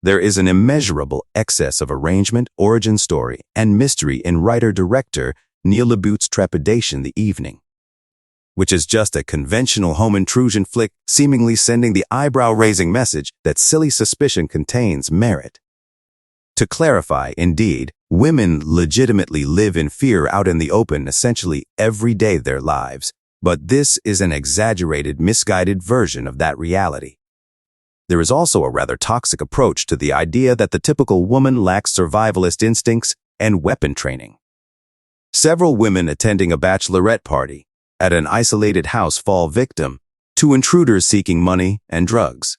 There is an immeasurable excess of arrangement, origin story, and mystery in writer-director Neil LaBute's Trepidation the Evening, which is just a conventional home intrusion flick seemingly sending the eyebrow-raising message that silly suspicion contains merit. To clarify, indeed, women legitimately live in fear out in the open essentially every day of their lives, but this is an exaggerated, misguided version of that reality. There is also a rather toxic approach to the idea that the typical woman lacks survivalist instincts and weapon training. Several women attending a bachelorette party at an isolated house fall victim to intruders seeking money and drugs.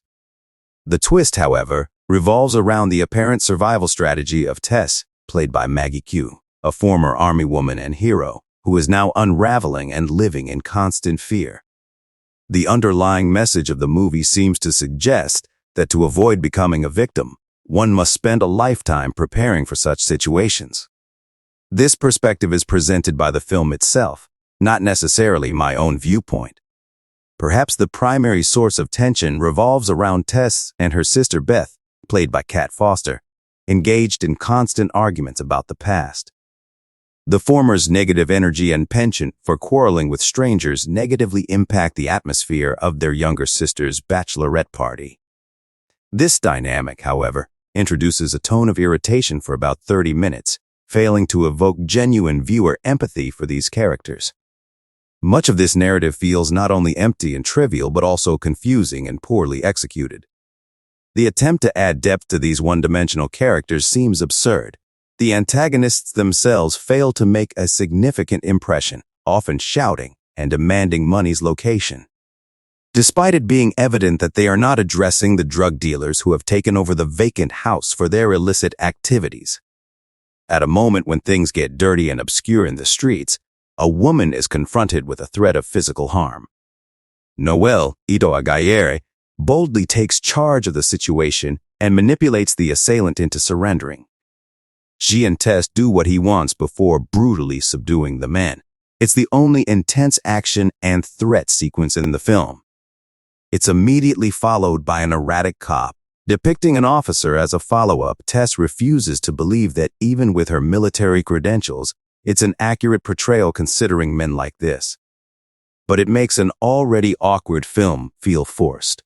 The twist, however, revolves around the apparent survival strategy of Tess, played by Maggie Q, a former army woman and hero who is now unraveling and living in constant fear. The underlying message of the movie seems to suggest that to avoid becoming a victim, one must spend a lifetime preparing for such situations. This perspective is presented by the film itself, not necessarily my own viewpoint. Perhaps the primary source of tension revolves around Tess and her sister Beth, played by Kat Foster, engaged in constant arguments about the past. The former's negative energy and penchant for quarreling with strangers negatively impact the atmosphere of their younger sister's bachelorette party. This dynamic, however, introduces a tone of irritation for about 30 minutes, failing to evoke genuine viewer empathy for these characters. Much of this narrative feels not only empty and trivial, but also confusing and poorly executed. The attempt to add depth to these one-dimensional characters seems absurd. The antagonists themselves fail to make a significant impression, often shouting and demanding money's location. Despite it being evident that they are not addressing the drug dealers who have taken over the vacant house for their illicit activities. At a moment when things get dirty and obscure in the streets, a woman is confronted with a threat of physical harm. Noelle Ito-Agayere boldly takes charge of the situation and manipulates the assailant into surrendering. She and Tess do what he wants before brutally subduing the man. It's the only intense action and threat sequence in the film. It's immediately followed by an erratic cop. Depicting an officer as a follow-up, Tess refuses to believe that even with her military credentials, it's an accurate portrayal considering men like this. But it makes an already awkward film feel forced.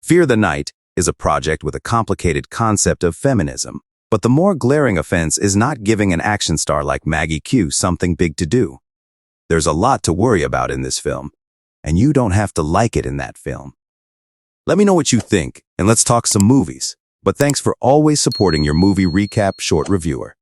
Fear the Night is a project with a complicated concept of feminism. But the more glaring offense is not giving an action star like Maggie Q something big to do. There's a lot to worry about in this film, and you don't have to like it in that film. Let me know what you think, and let's talk some movies. But thanks for always supporting your movie recap short reviewer.